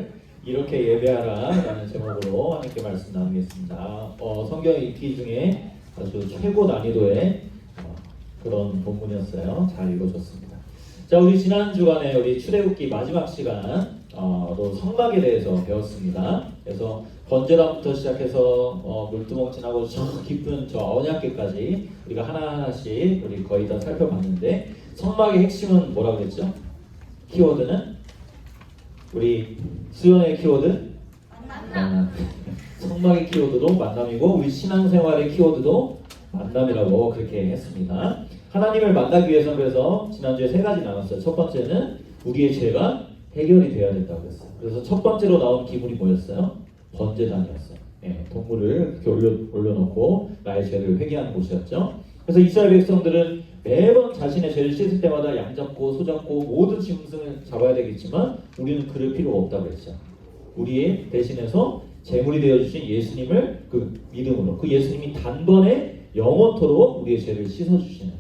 오늘 이렇게 예배하라 라는 제목으로 함께 말씀 나누겠습니다. 성경 읽기 중에 아주 최고 난이도의 그런 본문이었어요. 잘 읽어줬습니다. 자, 우리 지난 주간에 우리 출애굽기 마지막 시간으로 성막에 대해서 배웠습니다. 그래서 번제단부터 시작해서 물두멍 지나고 저 깊은 저 언약궤까지 우리가 하나하나씩 우리 거의 다 살펴봤는데, 성막의 핵심은 뭐라고 그랬죠? 키워드는 우리 수연의 키워드 만남. 성막의 키워드도 만남이고 우리 신앙생활의 키워드도 만남이라고 그렇게 했습니다. 하나님을 만나기 위해서는 그래서 지난주에 세 가지 나눴어요. 첫 번째는 우리의 죄가 해결이 되어야 된다고 했어요. 그래서 첫 번째로 나온 기물이 뭐였어요? 번제단이었어요. 동물을 이렇게 올려놓고 나의 죄를 회개하는 곳이었죠. 그래서 이스라엘 백성들은 매번 자신의 죄를 씻을 때마다 양 잡고 소 잡고 모든 짐승을 잡아야 되겠지만 우리는 그럴 필요가 없다고 했죠. 우리의 대신해서 제물이 되어주신 예수님을 그 믿음으로, 그 예수님이 단번에 영원토록 우리의 죄를 씻어주시는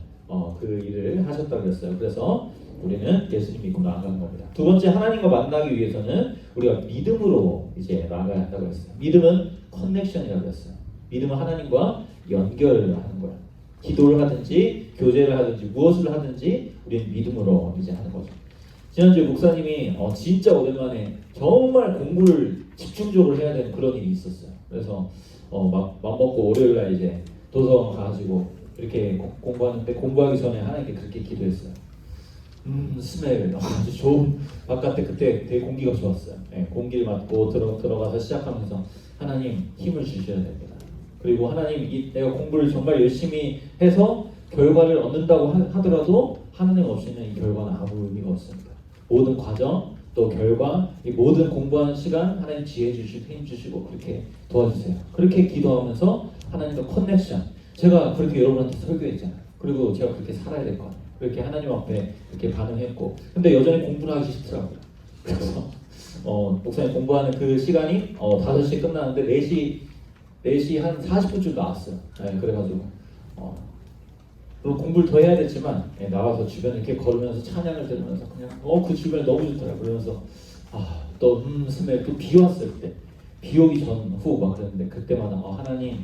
그 일을 하셨다고 했어요. 그래서 우리는 예수님 믿고 나아가는 겁니다. 두 번째, 하나님과 만나기 위해서는 우리가 믿음으로 이제 나아가야 한다고 했어요. 믿음은 커넥션이라고 했어요. 믿음은 하나님과 연결을 하는 거예요. 기도를 하든지 교제를 하든지 무엇을 하든지 우리는 믿음으로 이제 하는 거죠. 지난주에 목사님이 진짜 오랜만에 정말 공부를 집중적으로 해야 되는 그런 일이 있었어요. 그래서 맘 먹고 월요일날 이제 도서관 가가지고 이렇게 공부하는데, 공부하기 전에 하나님께 그렇게 기도했어요. 스멜 아주 좋은 바깥에 그때 되게 공기가 좋았어요. 공기를 맡고 들어가서 시작하면서 하나님 힘을 주셔야 됩니다. 그리고 하나님, 내가 공부를 정말 열심히 해서 결과를 얻는다고 하더라도 하나님 없이는 이 결과는 아무 의미가 없습니다. 모든 과정 또 결과, 이 모든 공부하는 시간 하나님 지혜 주시고 힘 주시고 그렇게 도와주세요. 그렇게 기도하면서 하나님과 커넥션, 제가 그렇게 여러분한테 설교했잖아요. 그리고 제가 그렇게 살아야 될 것 같아요. 그렇게 하나님 앞에 이렇게 반응했고, 근데 여전히 공부를 하기 싫더라고요. 그래서 목사님 공부하는 그 시간이 5시에 끝나는데 4시 한 40분쯤 나왔어요. 그래가지고 물론 공부를 더 해야 됐지만 나와서 주변에 이렇게 걸으면서 찬양을 들으면서 그냥 그 주변이 너무 좋더라고요. 그러면서 또 스멜, 또 비 왔을 때, 비 오기 전후 막 그랬는데 그때마다 하나님,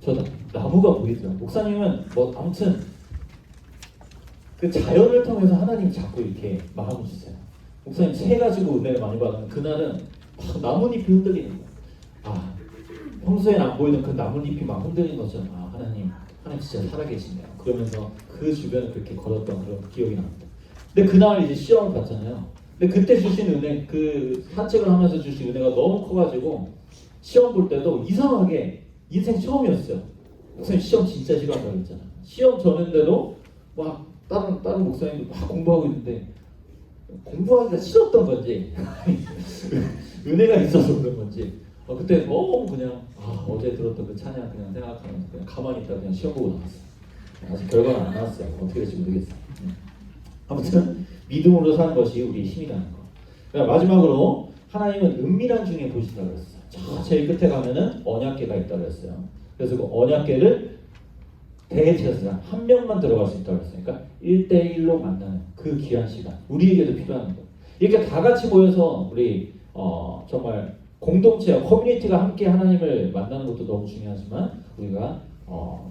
저 나무가 보이더라고요. 목사님은 아무튼 그 자연을 통해서 하나님 자꾸 이렇게 마음을 주세요. 목사님 새 가지고 은혜를 많이 받으면 그날은 막 나뭇잎이 흔들리는 거예요. 평소엔 안 보이던 그 나뭇잎이 막 흔들리는 것처럼 하나님 진짜 살아계시네요. 그러면서 그 주변을 그렇게 걸었던 그런 기억이 납니다. 근데 그날 이제 시험을 봤잖아요. 근데 그때 주신 은혜, 그 산책을 하면서 주신 은혜가 너무 커가지고 시험 볼 때도 이상하게 인생 처음이었어요. 목사님 시험 진짜 싫어한다고 했잖아요. 시험 전인데도 막 다른 목사님들 막 공부하고 있는데 공부하기가 싫었던 건지 은혜가 있어서 그런 건지 그때 너무 그냥 어제 들었던 그 찬양 그냥 생각하면서 그냥 가만히 있다가 그냥 시험 보고 나왔어요. 아직 결과는 안 나왔어요. 어떻게 될지 모르겠어요. 아무튼 믿음으로 사는 것이 우리 힘이라는 거. 그러니까 마지막으로 하나님은 은밀한 중에 보신다고 그랬어요. 저 제일 끝에 가면은 언약궤가 있다고 그랬어요. 그래서 그 언약궤를 대제사장 한 명만 들어갈 수 있다고 했어요. 그러니까 1대1로 만나는 그 귀한 시간, 우리에게도 필요한 거. 이렇게 다 같이 모여서 우리 정말 공동체와 커뮤니티가 함께 하나님을 만나는 것도 너무 중요하지만 우리가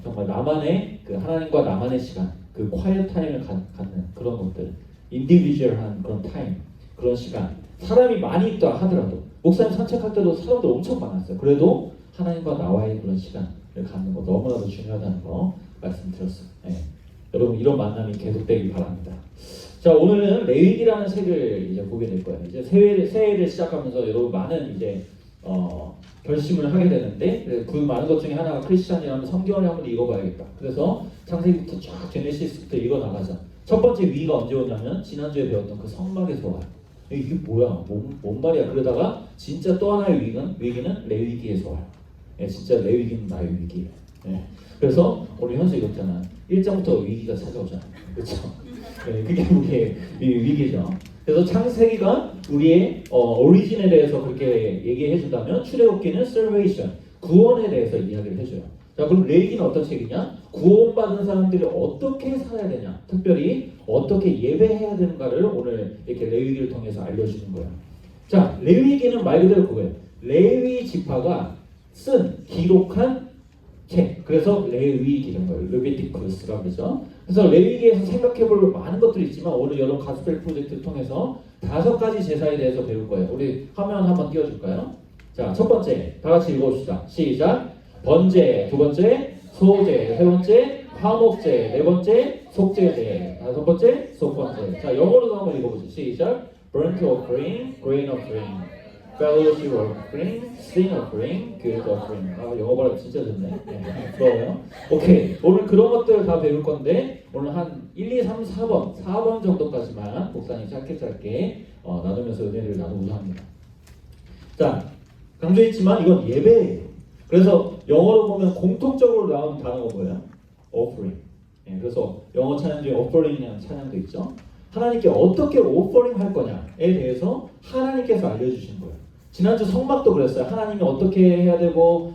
정말 나만의 그 하나님과 나만의 시간, 그 quiet 타임을 갖는 그런 것들, 인디비주얼한 그런 타임, 그런 시간. 사람이 많이 있다 하더라도, 목사님 산책할 때도 사람들 엄청 많았어요. 그래도 하나님과 나와의 그런 시간을 갖는 거 너무나도 중요하다는 거 말씀드렸어요. 여러분 이런 만남이 계속되길 바랍니다. 자, 오늘은 레위기라는 책을 이제 보게 될 거예요. 이제 새해를 시작하면서 여러분 많은 이제 결심을 하게 되는데, 그 많은 것 중에 하나가 크리스찬이라면 성경을 한번 읽어봐야겠다. 그래서 창세기부터 쫙 제네시스부터 읽어나가자. 첫 번째 위기가 언제 오냐면 지난주에 배웠던 그 성막에서 와요. 이게 뭐야? 뭔 말이야? 그러다가 진짜 또 하나의 위기는 레위기에서 와요. 진짜 레위기는 나의 위기예요. 그래서 우리 현수 읽었잖아. 1장부터 위기가 찾아오잖아요. 그렇죠? 그게 우리의 위기죠. 그래서 창세기가 우리의 오리진에 대해서 그렇게 얘기해 준다면 출애굽기는 salvation, 구원에 대해서 이야기를 해줘요. 자, 그럼 레위기는 어떤 책이냐? 구원받은 사람들이 어떻게 살아야 되냐, 특별히 어떻게 예배해야 되는가를 오늘 이렇게 레위기를 통해서 알려주는 거예요. 자, 레위기는 말 그대로 그거예요. 레위 지파가 쓴 기록한 책. 그래서 레위기란 거예요. 레비티쿠스라고 그러죠. 그래서 레위기에서 생각해볼 많은 것들이 있지만 오늘 여러분 가스펠 프로젝트를 통해서 5가지 제사에 대해서 배울 거예요. 우리 화면 한번 띄워줄까요? 자, 첫 번째 다 같이 읽어봅시다. 시작. 번제, 두 번째 소제, 세 번째 화목제, 네 번째 속제제, 다섯 번째 속번제. 자, 영어로도 한번 읽어보죠. 시작. Burnt offering, grain offering, fellowship offering, sin offering, guilt offering. 아, 영어 발음 진짜 좋네. 네, 부러워요. 오케이. 오늘 그런 것들을 다 배울 건데 오늘 한 1, 2, 3, 4번 정도까지만 목사님 짧게 나누면서 은혜를 나누고자 합니다. 자, 강조했지만 이건 예배예요. 그래서 영어로 보면 공통적으로 나오는 단어가 뭐예요? offering. 예, 그래서 영어 찬양 중에 offering이라는 찬양도 있죠. 하나님께 어떻게 오퍼링 할 거냐에 대해서 하나님께서 알려주신 거예요. 지난주 성막도 그랬어요. 하나님이 어떻게 해야 되고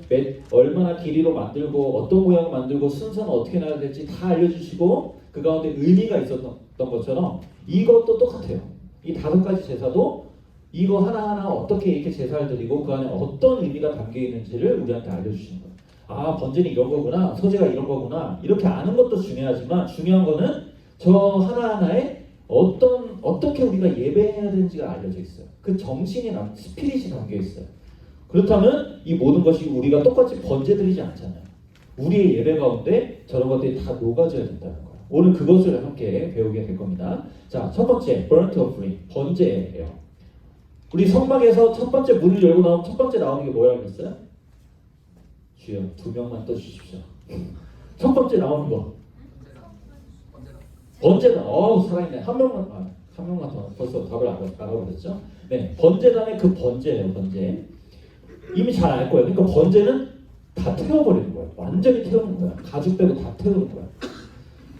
얼마나 길이로 만들고 어떤 모양 만들고 순서는 어떻게 나야 될지 다 알려주시고 그 가운데 의미가 있었던 것처럼 이것도 똑같아요. 이 5가지 제사도 이거 하나하나 어떻게 이렇게 제사를 드리고 그 안에 어떤 의미가 담겨 있는지를 우리한테 알려주시는 거예요. 아, 번제는 이런 거구나, 소제가 이런 거구나, 이렇게 아는 것도 중요하지만 중요한 거는 저 하나하나에 어떻게 우리가 예배해야 되는지가 알려져 있어요. 그 정신이 스피릿이 담겨 있어요. 그렇다면 이 모든 것이 우리가 똑같이 번제 드리지 않잖아요. 우리의 예배 가운데 저런 것들이 다 녹아져야 된다는 거예요. 오늘 그것을 함께 배우게 될 겁니다. 자, 첫 번째 burnt offering, 번제예요. 우리 성막에서 첫 번째 문을 열고 나오면 첫 번째 나오는 게 뭐라고 했어요? 주여 2명만 떠주십시오. 첫 번째 나오는 거 번제단. 살아있네. 한 명만 더 벌써 답을 알아버렸죠. 네, 번제단의 그 번제예요. 번제. 이미 잘 알 거예요. 그러니까 번제는 다 태워버리는 거예요. 완전히 태우는 거야. 가죽 빼고 다 태우는 거야.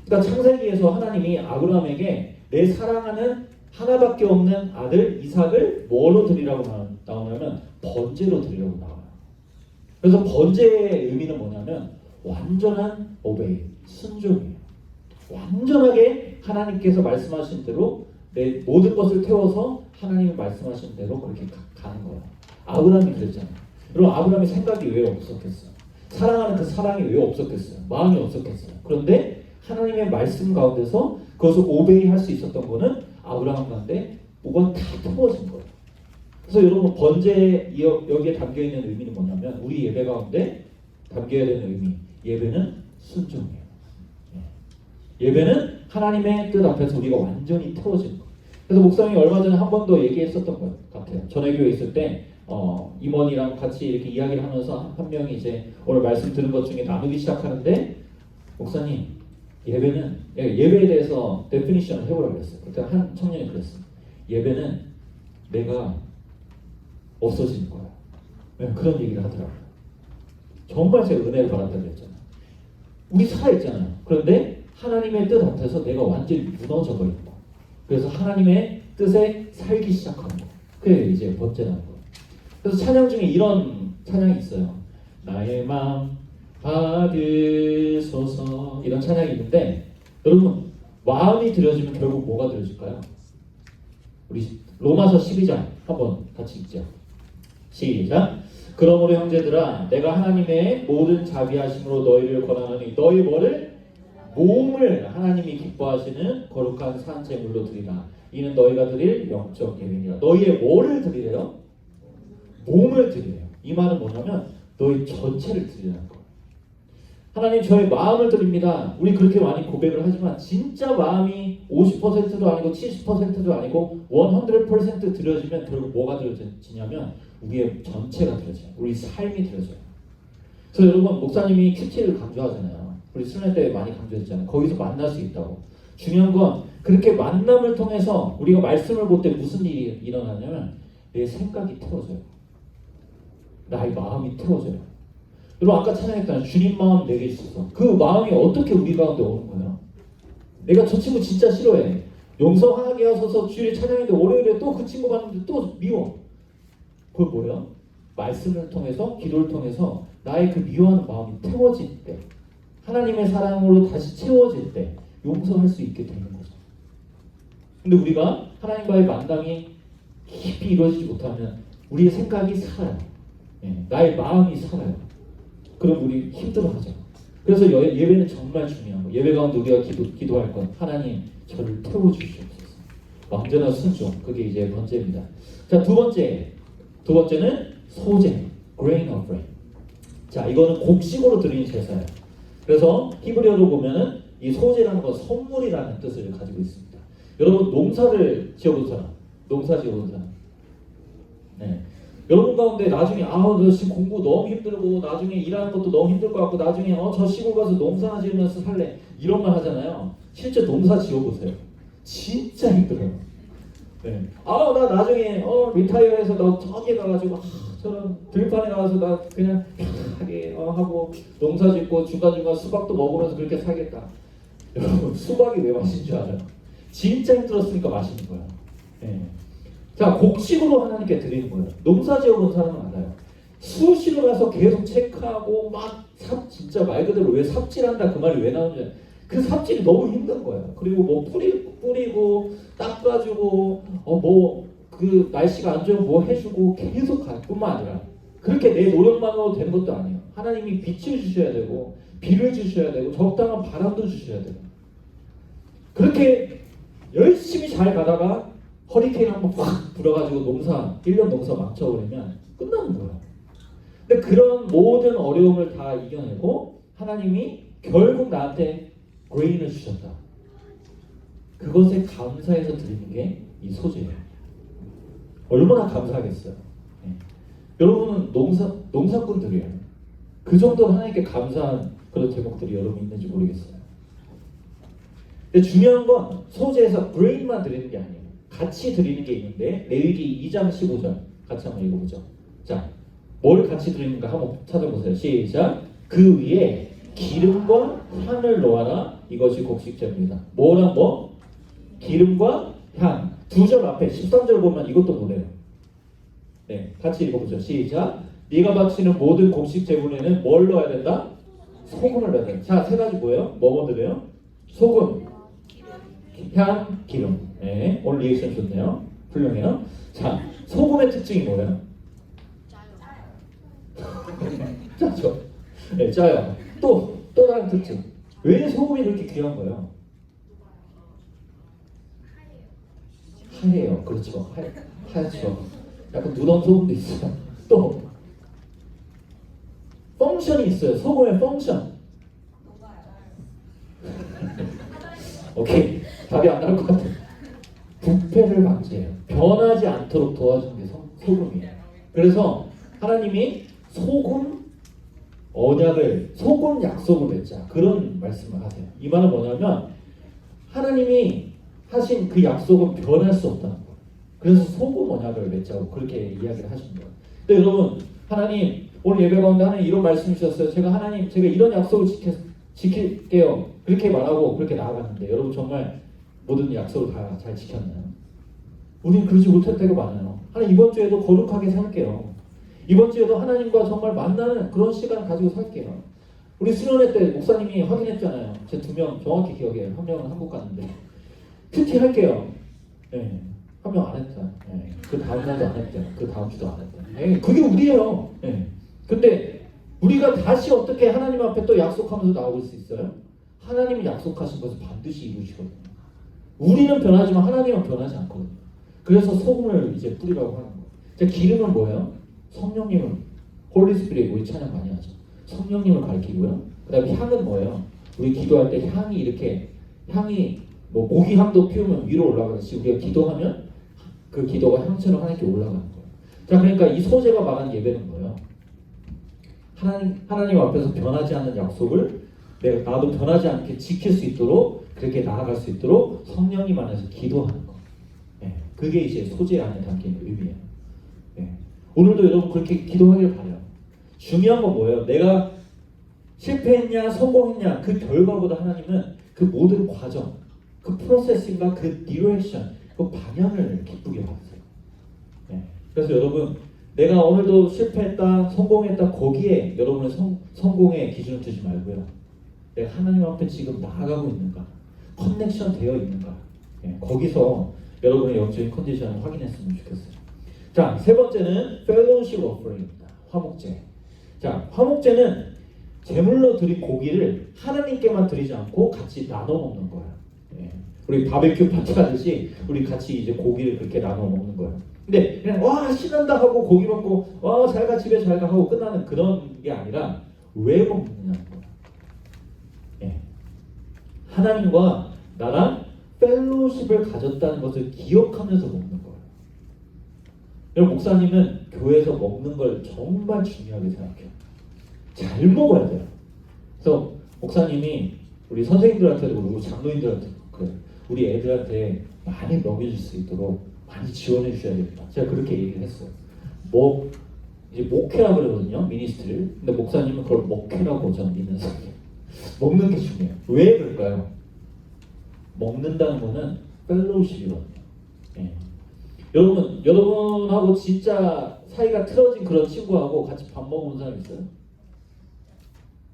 그러니까 창세기에서 하나님이 아브라함에게 내 사랑하는 하나밖에 없는 아들 이삭을 뭐로 드리라고 나오냐면 번제로 드리라고 나와요. 그래서 번제의 의미는 뭐냐면 완전한 오베이, 순종이에요. 완전하게 하나님께서 말씀하신 대로 내 모든 것을 태워서 하나님이 말씀하신 대로 그렇게 가는 거예요. 아브라함이 그랬잖아요. 여러분, 아브라함의 생각이 왜 없었겠어요? 사랑하는 그 사랑이 왜 없었겠어요? 마음이 없었겠어요? 그런데 하나님의 말씀 가운데서 그것을 오베이 할 수 있었던 거는 아브라함 가운데 뭐가 다 태워진 거예요. 그래서 여러분, 번제 여기에 담겨있는 의미는 뭐냐면 우리 예배 가운데 담겨야 되는 의미, 예배는 순종이에요. 예배는 하나님의 뜻 앞에서 우리가 완전히 태워지는 거예요. 그래서 목사님이 얼마 전에 한 번 더 얘기했었던 것 같아요. 전회교에 있을 때 임원이랑 같이 이렇게 이야기를 하면서 한 명이 이제 오늘 말씀 들은 것 중에 나누기 시작하는데 목사님, 예배에 대해서 데피니션을 해보라고 그랬어요. 그때 한 청년이 그랬어요. 예배는 내가 없어지는 거야. 그런 얘기를 하더라고요. 정말 제가 은혜를 받았다고 했잖아요. 우리 살아있잖아요. 그런데 하나님의 뜻 앞에서 내가 완전히 무너져 버린 거. 그래서 하나님의 뜻에 살기 시작하는 거. 그게 이제 번제라는 거. 그래서 찬양 중에 이런 찬양이 있어요. 나의 마음 받으소서, 이런 찬양이 있는데 여러분, 마음이 들여지면 결국 뭐가 들여질까요? 우리 로마서 12장 한번 같이 읽죠. 시작. 그러므로 형제들아, 내가 하나님의 모든 자비하심으로 너희를 권하노니 너희 뭐를? 몸을 하나님이 기뻐하시는 거룩한 산 제물로 드리라. 이는 너희가 드릴 영적 예배니라. 너희의 뭐를 드리래요? 몸을 드리래요. 이 말은 뭐냐면 너희 전체를 드리라는 거예요. 하나님, 저의 마음을 드립니다. 우리 그렇게 많이 고백을 하지만 진짜 마음이 50%도 아니고 70%도 아니고 100% 드려지면 결국 뭐가 드려지냐면 우리의 전체가 드려져요. 우리 삶이 드려져요. 그래서 여러분, 목사님이 큐티를 강조하잖아요. 우리 수련회 때 많이 강조했잖아요. 거기서 만날 수 있다고. 중요한 건 그렇게 만남을 통해서 우리가 말씀을 볼 때 무슨 일이 일어나냐면 내 생각이 태워져요. 나의 마음이 태워져요. 여러분, 아까 찬양했잖아요. 주님 마음 내게 있어서. 그 마음이 어떻게 우리 가운데 오는 거예요? 내가 저 친구 진짜 싫어해. 용서하게 하소서 주일에 찬양했는데 월요일에 또 그 친구 봤는데 또 미워. 그걸 뭐예요? 말씀을 통해서, 기도를 통해서 나의 그 미워하는 마음이 태워질 때, 하나님의 사랑으로 다시 채워질 때 용서할 수 있게 되는 거죠. 근데 우리가 하나님과의 만남이 깊이 이루어지지 못하면 우리의 생각이 살아요. 나의 마음이 살아요. 그럼 우리 힘들어하죠. 그래서 예배는 정말 중요한 거예요. 예배 가운데 우리가 기도할 건 하나님 저를 태워주시옵소서. 완전한 순종. 그게 이제 번째입니다. 자, 두 번째는 소제, grain offering. 자, 이거는 곡식으로 드리는 제사예요. 그래서 히브리어로 보면은 이 소제라는 건 선물이라는 뜻을 가지고 있습니다. 여러분 농사를 지어본 사람, 농사 지어본 사람. 네. 여러분 가운데 나중에 저 지금 공부 너무 힘들고 나중에 일하는 것도 너무 힘들 것 같고 나중에 저 시골 가서 농사 지으면서 살래 이런 말 하잖아요. 실제 농사 지어보세요. 진짜 힘들어요. 네. 나 나중에 리타이어해서 나 저기 가가지고 저런 들판에 가서 나 그냥 편하게 하고 농사 짓고 중간중간 수박도 먹으면서 그렇게 살겠다. 여러분 수박이 왜 맛있는 줄 알아요? 진짜 힘들었으니까 맛있는 거야. 네. 자, 곡식으로 하나님께 드리는 거예요. 농사 지어본 사람은 알아요. 수시로 가서 계속 체크하고 막 진짜 말 그대로 왜 삽질한다 그 말이 왜 나오는지 그 삽질이 너무 힘든 거예요. 그리고 뭐 뿌리고 닦아주고 그 날씨가 안 좋으면 뭐 해주고 계속 갈 뿐만 아니라 그렇게 내 노력만으로 되는 것도 아니에요. 하나님이 빛을 주셔야 되고 비를 주셔야 되고 적당한 바람도 주셔야 돼요. 그렇게 열심히 잘 가다가 허리케인 한번 확 불어가지고 1년 농사 망쳐버리면 끝나는 거예요. 근데 그런 모든 어려움을 다 이겨내고 하나님이 결국 나한테 그레인을 주셨다. 그것에 감사해서 드리는 게 이 소재예요. 얼마나 감사하겠어요. 여러분은 농사꾼들이에요. 그 정도로 하나님께 감사한 그런 제목들이 여러분 있는지 모르겠어요. 근데 중요한 건 소재에서 그레인만 드리는 게 아니에요. 같이 드리는 게 있는데 레위기 2장 15절 같이 한번 읽어보죠. 자, 뭘 같이 드리는가 한번 찾아보세요. 시작. 그 위에 기름과 향을 놓아라. 이것이 곡식제입니다. 뭐랑 뭐? 기름과 향. 두 절 앞에 13절 보면 이것도 뭐래요? 네, 같이 읽어보죠. 시작. 네가 바치는 모든 곡식 제물에는 뭘 넣어야 된다? 소금을 넣어야 된다. 자, 세 가지 뭐예요? 뭐 드려요? 소금, 향, 기름. 네, 오늘 리액션 좋네요. 훌륭해요. 자, 소금의 특징이 뭐예요? 짜죠. 네, 짜요. 또 다른 특징. 왜 소금이 그렇게 귀한 거예요? 하얘요. 그렇죠. 하얗죠. 약간 누런 소금도 있어요. 또 펑션이 있어요. 소금의 펑션. 오케이. 답이 안 나올 것 같아. 부패를 방지해요. 변하지 않도록 도와주는 게 소금이에요. 그래서 하나님이 소금 약속을 맺자 그런 말씀을 하세요. 이 말은 뭐냐면 하나님이 하신 그 약속은 변할 수 없다는 거예요. 그래서 소금 언약을 맺자고 그렇게 이야기를 하신 거예요. 근데 여러분 하나님 오늘 예배 가운데 하나님 이런 말씀 주셨어요. 제가 이런 약속을 지킬게요. 그렇게 말하고 그렇게 나아갔는데 여러분 정말 모든 약속을 다 잘 지켰나요? 우리는 그러지 못할 때가 많아요. 하나님 이번 주에도 거룩하게 살게요. 이번 주에도 하나님과 정말 만나는 그런 시간을 가지고 살게요. 우리 수련회 때 목사님이 확인했잖아요. 제 2명 정확히 기억해요. 한 명은 한국 갔는데 큐티 할게요. 네. 한 명 안 했다. 네. 그 다음 날도 안 했대요. 그 다음 주도 안 했대요. 네. 그게 우리예요. 네. 근데 우리가 다시 어떻게 하나님 앞에 또 약속하면서 나올 수 있어요? 하나님이 약속하신 것을 반드시 이루시거든요. 우리는 변하지만 하나님은 변하지 않거든요. 그래서 소금을 이제 뿌리라고 하는 거예요. 자, 기름은 뭐예요? 성령님을 홀리 스피릿 우리 찬양 많이 하죠. 성령님을 가리키고요. 그다음에 향은 뭐예요? 우리 기도할 때 향이 뭐 모기향도 피우면 위로 올라가듯이 우리가 기도하면 그 기도가 향처럼 하나님께 올라가는 거예요. 자, 그러니까 이 소재가 말하는 예배는 뭐예요? 하나님 앞에서 변하지 않는 약속을 나도 변하지 않게 지킬 수 있도록 그렇게 나아갈 수 있도록 성령님 안에서 기도하는 거. 네, 그게 이제 소재 안에 담긴 의미예요. 네. 오늘도 여러분 그렇게 기도하길 바라요. 중요한 건 뭐예요? 내가 실패했냐 성공했냐 그 결과보다 하나님은 그 모든 과정, 그 프로세스인가 그 디렉션, 그 방향을 기쁘게 받으세요. 네. 그래서 여러분 내가 오늘도 실패했다 성공했다 거기에 여러분의 성공의 기준을 두지 말고요. 내가 하나님 앞에 지금 나아가고 있는가, 커넥션 되어 있는가, 네. 거기서 여러분의 영적인 컨디션을 확인했으면 좋겠어요. 자, 세 번째는 fellowship offering입니다. 화목제. 자, 화목제는 제물로 드린 고기를 하나님께만 드리지 않고 같이 나눠 먹는 거예요. 예. 우리 바베큐 파티 하듯이 우리 같이 이제 고기를 그렇게 나눠 먹는 거예요. 근데 그냥 와 신난다 하고 고기 먹고 와 잘가 집에 잘가 하고 끝나는 그런 게 아니라 왜 먹느냐는 거예요. 예. 하나님과 나랑 펠로십을 가졌다는 것을 기억하면서 먹는 거예요. 여러분 목사님은 교회에서 먹는 걸 정말 중요하게 생각해요. 잘 먹어야 돼요. 그래서 목사님이 우리 선생님들한테도 그러고 장로님들한테도 그래요. 우리 애들한테 많이 먹여줄 수 있도록 많이 지원해 주셔야 됩니다. 제가 그렇게 얘기를 했어요. 뭐 이제 목회라고 그러거든요. 미니스트를. 근데 목사님은 그걸 먹회라고 저는 믿는 사람이에요. 먹는 게 중요해요. 왜 그럴까요? 먹는다는 거는 펠로우십이거든요. 예. 여러분하고 진짜 사이가 틀어진 그런 친구하고 같이 밥 먹어본 사람 있어요?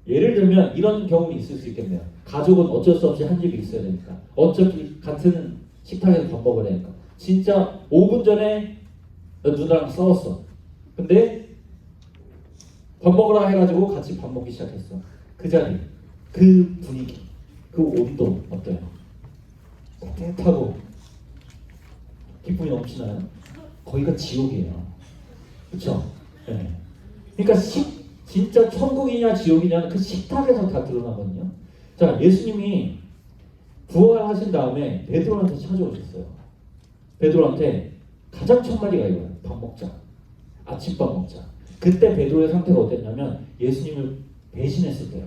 예를 들면 이런 경우는 있을 수 있겠네요. 가족은 어쩔 수 없이 한 집이 있어야 되니까 어차피 같은 식탁에서 밥 먹어야 되니까 진짜 5분 전에 누나랑 싸웠어. 근데 밥 먹으라 해가지고 같이 밥 먹기 시작했어. 그 자리, 그 분위기, 그 온도 어때요? 따뜻하고 기쁨이 넘치나요? 거기가 지옥이에요. 그렇죠? 네. 그러니까 진짜 천국이냐 지옥이냐는 그 식탁에서 다 드러나거든요. 자, 예수님이 부활하신 다음에 베드로한테 찾아오셨어요. 베드로한테 가장 첫 마디가 이거예요. 밥 먹자. 아침밥 먹자. 그때 베드로의 상태가 어땠냐면 예수님을 배신했을 때요.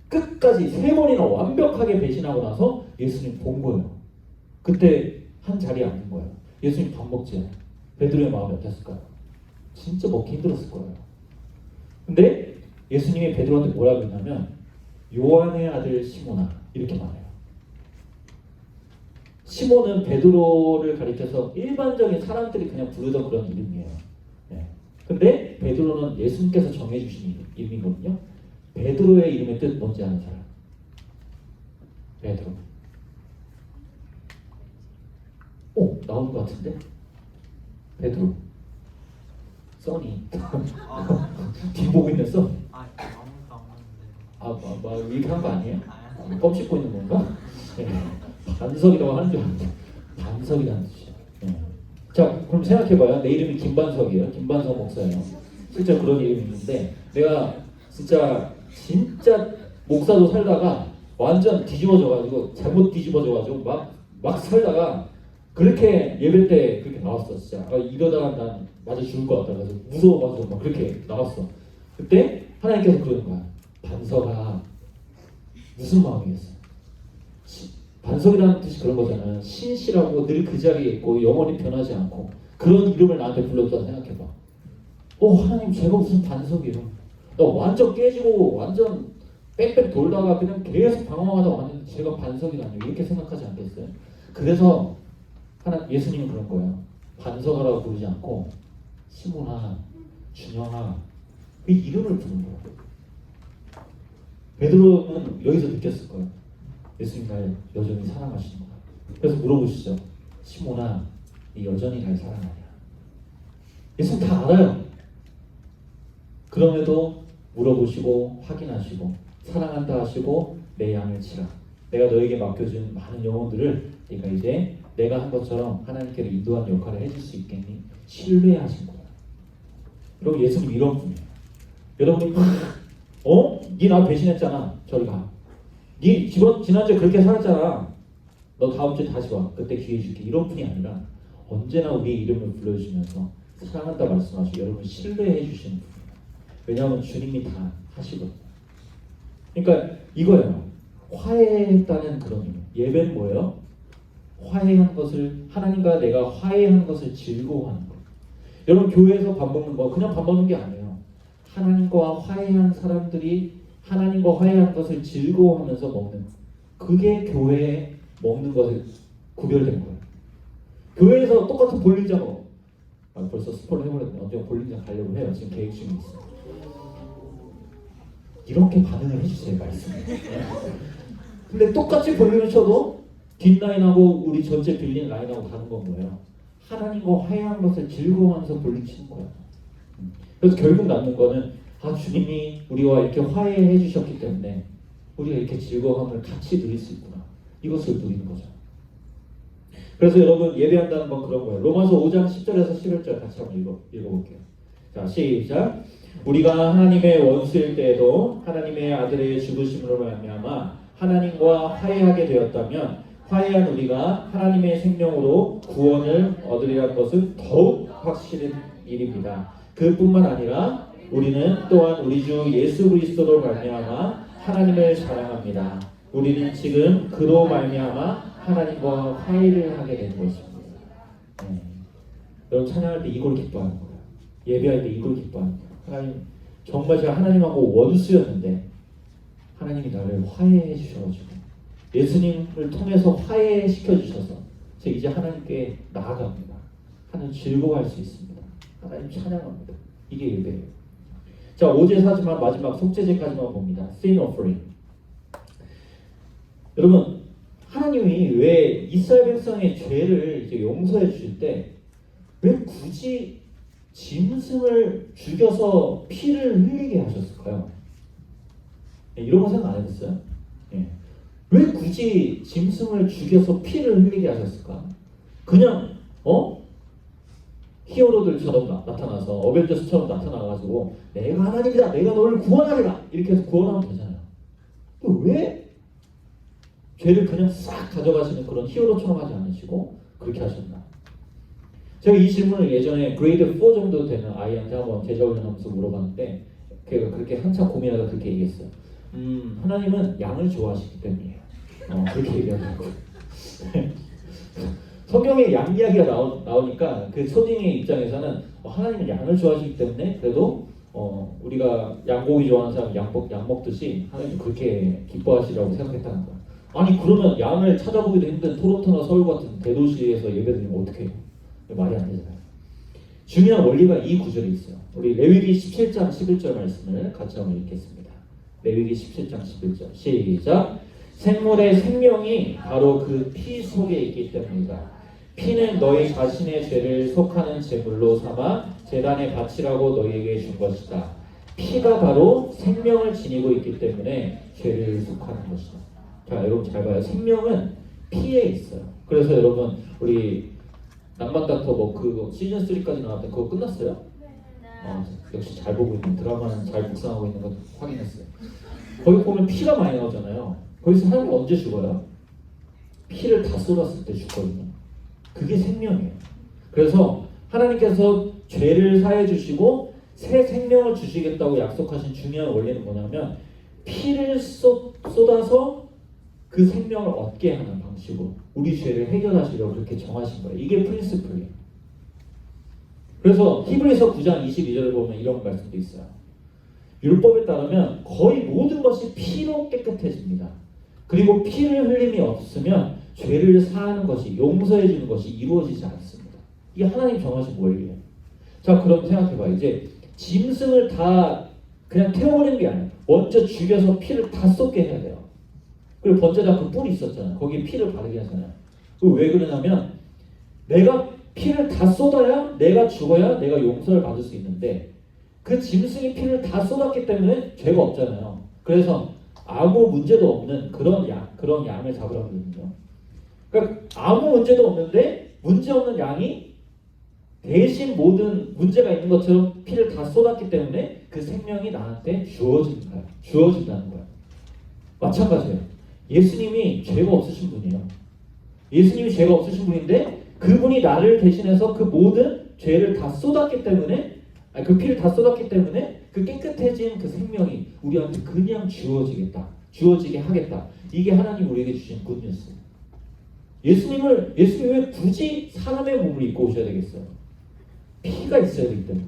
끝까지 3번이나 완벽하게 배신하고 나서 예수님 본 거예요. 그때 한 자리에 앉은 거예요. 예수님 밥 먹지. 베드로의 마음이 어땠을까요? 진짜 먹기 힘들었을 거예요. 근데 예수님이 베드로한테 뭐라고 했냐면 요한의 아들 시몬아 이렇게 말해요. 시몬은 베드로를 가리켜서 일반적인 사람들이 그냥 부르던 그런 이름이에요. 네. 근데 베드로는 예수님께서 정해주신 이름이거든요. 베드로의 이름의 뜻 뭔지 아는 사람? 베드로. 오, 나온 것 같은데? 베드로. 써니. 뒤보고 있는 써? 이렇게 한 거 아니에요? 껌 씹고 있는 건가? 네. 반석이라고 하는 줄 알았는데 반석이라는 뜻이에요. 네. 자, 그럼 생각해봐요. 내 이름이 김반석이에요. 김반석 목사예요. 실제 그런 이름이 있는데 내가 진짜 목사도 살다가 완전 뒤집어져가지고 잘못 뒤집어져가지고 막 살다가 그렇게 예배 때 그렇게 나왔어. 진짜 이러다가 난 맞아 죽을 것 같다. 그래서 무서워가지고 막 그렇게 나왔어. 그때 하나님께서 그러는 거야. 반석아, 무슨 마음이겠어? 반석이라는 뜻이 그런 거잖아요. 신실하고 늘 그 자리에 있고 영원히 변하지 않고 그런 이름을 나한테 불렀다고 생각해봐. 하나님 제가 무슨 반석이에요? 나 완전 깨지고 완전 빽빽 돌다가 그냥 계속 방황하다 왔는데 제가 반석이라뇨. 이렇게 생각하지 않겠어요? 그래서 예수님은 그런 거예요. 반석이라고 부르지 않고 시몬아, 준영아 그 이름을 부른 거예요. 베드로는 여기서 느꼈을 거예요. 예수님 날 여전히 사랑하시는구나. 그래서 물어보시죠. 시몬아, 네 여전히 날 사랑하냐? 예수님 다 알아요. 그럼에도 물어보시고 확인하시고 사랑한다 하시고 내 양을 치라. 내가 너에게 맡겨준 많은 영혼들을 네가 이제 내가 한 것처럼 하나님께로 인도하는 역할을 해줄 수 있겠니? 신뢰하신 거야. 여러분 예수님 이런 분이에요. 여러분이 니 나 배신했잖아. 저리 가. 니 지난주에 그렇게 살았잖아. 너 다음 주에 다시 와. 그때 기회 줄게. 이런 분이 아니라 언제나 우리의 이름을 불러주시면서 사랑한다 말씀하시고 여러분 신뢰해 주시는 분이에요. 왜냐하면 주님이 다 하시거든요. 그러니까 이거예요. 화해했다는 그런 의미. 예배는 뭐예요? 화해한 것을 하나님과 내가 화해한 것을 즐거워하는 거. 여러분 교회에서 밥 먹는 거 그냥 밥 먹는 게 아니에요. 하나님과 화해한 사람들이 하나님과 화해한 것을 즐거워하면서 먹는 그게 교회에 먹는 것에 구별된 거예요. 교회에서 똑같은 볼링장 벌써 스포를 해버렸네. 언제 볼링장 가려고 해요. 지금 계획 중에 있어요. 이렇게 반응을 해주세요. 말씀에. 근데 똑같이 볼링을 쳐도 뒷라인하고 우리 전체 빌린 라인하고 다른 건 뭐예요? 하나님과 화해한 것을 즐거워하면서 볼리치는 거야. 그래서 결국 남는 거는 주님이 우리와 이렇게 화해해 주셨기 때문에 우리가 이렇게 즐거움을 같이 누릴 수 있구나. 이것을 누리는 거죠. 그래서 여러분 예배한다는 건 그런 거예요. 로마서 5장 10절에서 11절 같이 한번 읽어볼게요. 자, 시작. 우리가 하나님의 원수일 때에도 하나님의 아들의 죽으심으로 말미암아 하나님과 화해하게 되었다면 화해한 우리가 하나님의 생명으로 구원을 얻으리라는 것은 더욱 확실한 일입니다. 그뿐만 아니라 우리는 또한 우리 주 예수 그리스도로 말미암아 하나님을 자랑합니다. 우리는 지금 그로 말미암아 하나님과 화해를 하게 된 것입니다. 여러분 찬양할 때 이걸 기뻐하는 거예요. 예배할 때 이걸 기뻐하는 거예요. 하나님, 정말 제가 하나님하고 원수였는데 하나님이 나를 화해해 주셔가지고 예수님을 통해서 화해시켜 주셔서 제가 이제 하나님께 나아갑니다. 하나님 즐거워할 수 있습니다. 하나님 찬양합니다. 이게 예배예요. 자, 5제사지만 마지막 속죄제까지만 봅니다. Sin offering. 여러분, 하나님이 왜 이스라엘 백성의 죄를 이제 용서해 주실 때 왜 굳이 짐승을 죽여서 피를 흘리게 하셨을까요? 이런 거 생각 안 해봤어요? 왜 굳이 짐승을 죽여서 피를 흘리게 하셨을까? 그냥 히어로들처럼 나타나서 어벤져스처럼 나타나가지고 내가 하나님이다, 내가 너를 구원하리라 이렇게 해서 구원하면 되잖아요. 또 왜 죄를 그냥 싹 가져가시는 그런 히어로처럼 하지 않으시고 그렇게 하셨나? 제가 이 질문을 예전에 그레이드 4 정도 되는 아이한테 한번 제자훈련하면서 물어봤는데 걔가 그렇게 한참 고민하다 그렇게 얘기했어요. 하나님은 양을 좋아하시기 때문이에요. 그렇게 얘기하더라고요. 성경에 양 이야기가 나오니까 그 초딩의 입장에서는 하나님은 양을 좋아하시기 때문에 그래도 우리가 양고기 좋아하는 사람 양 먹듯이 하나님 그렇게 기뻐하시라고 생각했다는 거야. 아니 그러면 양을 찾아보기도 힘든 토론토나 서울 같은 대도시에서 예배드리면 어떻게 해요? 말이 안 되잖아요. 중요한 원리가 이 구절에 있어요. 우리 레위기 17장 11절 말씀을 같이 한번 읽겠습니다. 레위기 17장 11절 시작. 생물의 생명이 바로 그 피 속에 있기 때문이다. 피는 너희 자신의 죄를 속하는 제물로 삼아 제단에 바치라고 너희에게 준 것이다. 피가 바로 생명을 지니고 있기 때문에 죄를 속하는 것이다. 자, 여러분 잘 봐요. 생명은 피에 있어요. 그래서 여러분 우리 낭만닥터 그거 시즌 3까지 나왔던 그거 끝났어요? 역시 잘 보고 있는 드라마는 잘 묵상하고 있는 거 확인했어요. 거기 보면 피가 많이 나오잖아요. 거기서 사람이 언제 죽어요? 피를 다 쏟았을 때 죽거든요. 그게 생명이에요. 그래서 하나님께서 죄를 사해 주시고 새 생명을 주시겠다고 약속하신 중요한 원리는 뭐냐면 피를 쏟아서 그 생명을 얻게 하는 방식으로 우리 죄를 해결하시려고 그렇게 정하신 거예요. 이게 프린시플이에요. 그래서 히브리서 9장 22절을 보면 이런 말씀도 있어요. 율법에 따르면 거의 모든 것이 피로 깨끗해집니다. 그리고 피를 흘림이 없으면 죄를 사하는 것이, 용서해 주는 것이 이루어지지 않습니다. 이게 하나님 정하신 원리예요. 자, 그럼 생각해봐요. 이제 짐승을 다 그냥 태워버리는 게 아니에요. 먼저 죽여서 피를 다 쏟게 해야 돼요. 그리고 번제단 그 뿔이 있었잖아요. 거기에 피를 바르게 하잖아요. 왜 그러냐면 내가 피를 다 쏟아야 내가 죽어야 내가 용서를 받을 수 있는데 그 짐승이 피를 다 쏟았기 때문에 죄가 없잖아요. 그래서 아무 문제도 없는 그런 양을 잡으라고 그러거든요. 그러니까 아무 문제도 없는데 문제 없는 양이 대신 모든 문제가 있는 것처럼 피를 다 쏟았기 때문에 그 생명이 나한테 주어진다는 거예요. 마찬가지예요. 예수님이 죄가 없으신 분이에요. 예수님이 죄가 없으신 분인데 그분이 나를 대신해서 그 모든 죄를 다 쏟았기 때문에 그 피를 다 쏟았기 때문에 그 깨끗해진 그 생명이 우리한테 그냥 주어지게 하겠다. 이게 하나님 우리에게 주신 굿뉴스예요. 예수님이 왜 굳이 사람의 몸을 입고 오셔야 되겠어요? 피가 있어야 되기 때문에,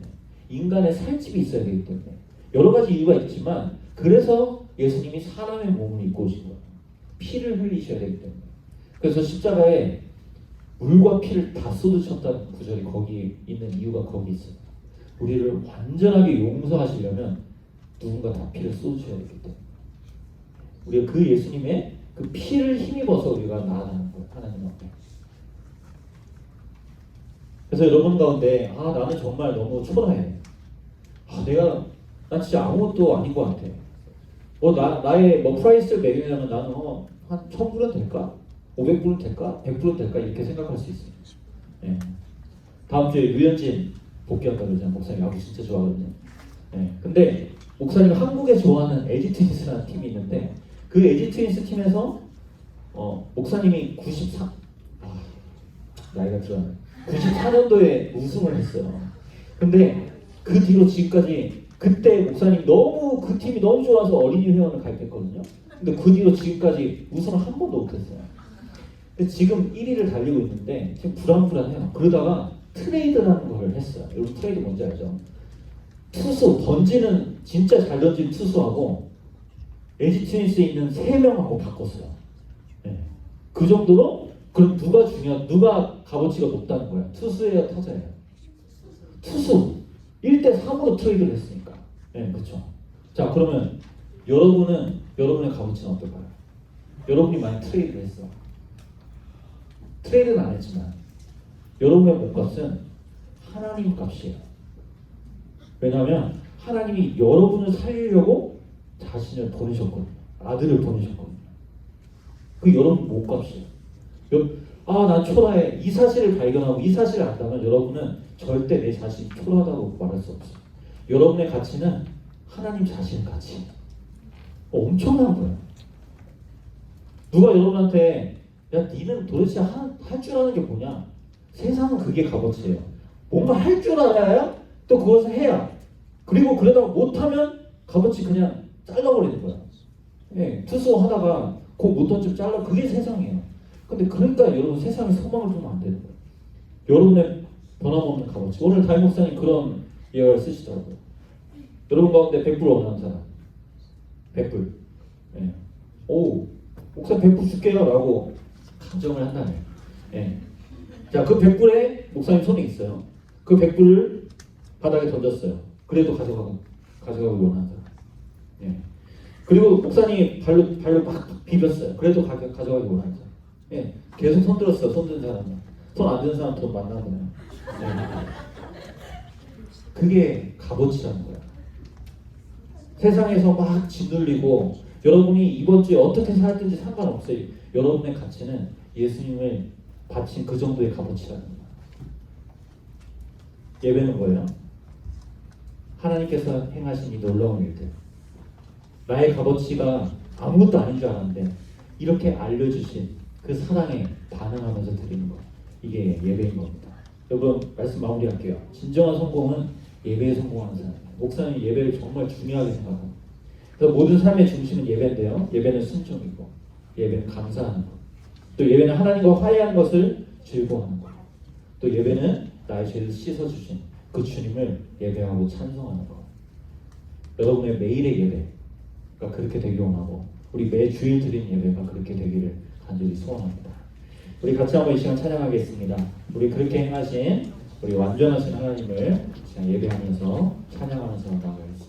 인간의 살집이 있어야 되기 때문에, 여러 가지 이유가 있지만 그래서 예수님이 사람의 몸을 입고 오신 거예요. 피를 흘리셔야 되기 때문에. 그래서 십자가에 물과 피를 다 쏟으셨다는 구절이 거기 있는 이유가 거기 있어요. 우리를 완전하게 용서하시려면 누군가 다 피를 쏟으셔야 되기 때문에 우리가 그 예수님의 그 피를 힘입어서 우리가 나아가는 거예요. 하나님 앞에. 그래서 여러분 가운데 나는 정말 너무 초라해. 난 진짜 아무것도 아닌 것 같아. 나의 프라이스를 매기려면 나는 한 1000불은 될까? 500불은 될까? 100불은 될까? 이렇게 생각할 수 있어요. 예. 다음 주에 류현진 복귀한다 그러잖아요. 목사님 야구 진짜 좋아하거든요. 예. 근데 목사님 한국에 좋아하는 LG 트윈스라는 팀이 있는데 그 LG 트윈스 팀에서 목사님이 94년도에 우승을 했어요. 근데 그 뒤로 지금까지 그때 목사님 너무 그 팀이 너무 좋아서 어린이 회원을 가입했거든요. 근데 그 뒤로 지금까지 우승을 한 번도 못했어요. 근데 지금 1위를 달리고 있는데 지금 불안불안해요. 그러다가 트레이드라는 걸 했어요. 여러분 트레이드 뭔지 알죠? 투수 던지는 진짜 잘 던지는 투수하고 LG 트윈스에 있는 3명하고 바꿨어요. 네. 그 정도로 그럼 누가 값어치가 높다는 거야? 투수예요, 타자예요? 투수 1대 3으로 트레이드를 했으니까. 네, 그렇죠. 자, 그러면 여러분의 값어치는 어떨까요? 여러분이 만약 트레이드를 했어. 트레이드는 안 했지만 여러분의 몸값은 하나님 값이에요. 왜냐하면 하나님이 여러분을 살리려고 자신을 보내셨거든요. 아들을 보내셨거든요. 그 여러분 몸값이에요. 난 초라해. 이 사실을 발견하고 이 사실을 안다면 여러분은 절대 내 자신이 초라하다고 말할 수 없어요. 여러분의 가치는 하나님 자신의 가치예요. 엄청난 거예요. 누가 여러분한테 니는 도대체 할 줄 아는 게 뭐냐? 세상은 그게 값어치예요. 뭔가 할 줄 알아야 또 그것을 해야. 그리고 그러다가 못하면 값어치 그냥 잘라버리는 거야. 예, 투수 하다가 공 못 던지면 잘라. 그게 세상이에요. 근데 그러니까 여러분 세상에 소망을 두면 안 되는 거예요. 여러분의 변함없는 값어치. 오늘 다임 목사님 그런 예화를 쓰시더라고요. 여러분 가운데 100불 원하는 사람. 100불. 예. 목사 100불 줄게요 라고 감정을 한다네. 예. 자, 그 100불에 목사님 손에 있어요. 그 100불을 바닥에 던졌어요. 그래도 가져가고 원하는 사람. 예. 그리고 목사님이 발로 막 비볐어요. 그래도 가져가기 원하는 사람. 예. 계속 손 들었어요. 손 든 사람은. 손 안 드는 사람 돈 만나 보네요. 예. 그게 값어치라는 거예요. 세상에서 막 짓눌리고 여러분이 이번 주에 어떻게 살든지 상관없어요. 여러분의 가치는 예수님을 바친 그 정도의 값어치라는 거예요. 예배는 뭐예요? 하나님께서 행하신 이 놀라운 일들. 나의 값어치가 아무것도 아닌 줄 알았는데 이렇게 알려주신 그 사랑에 반응하면서 드리는 것. 이게 예배인 겁니다. 여러분 말씀 마무리할게요. 진정한 성공은 예배에 성공하는 사람이에요. 목사님 예배를 정말 중요하게 생각합니다. 그래서 모든 삶의 중심은 예배인데요. 예배는 순종이고 예배는 감사하는 것. 또 예배는 하나님과 화해하는 것을 즐거워하는 것. 또 예배는 나의 죄를 씻어주신 그 주님을 예배하고 찬송하는 것. 여러분의 매일의 예배가 그렇게 되길 원하고 우리 매주일 드린 예배가 그렇게 되기를 간절히 소원합니다. 우리 같이 한번 이 시간 찬양하겠습니다. 우리 그렇게 행하신 우리 완전하신 하나님을 예배하면서 찬양하면서 나아가겠습니다.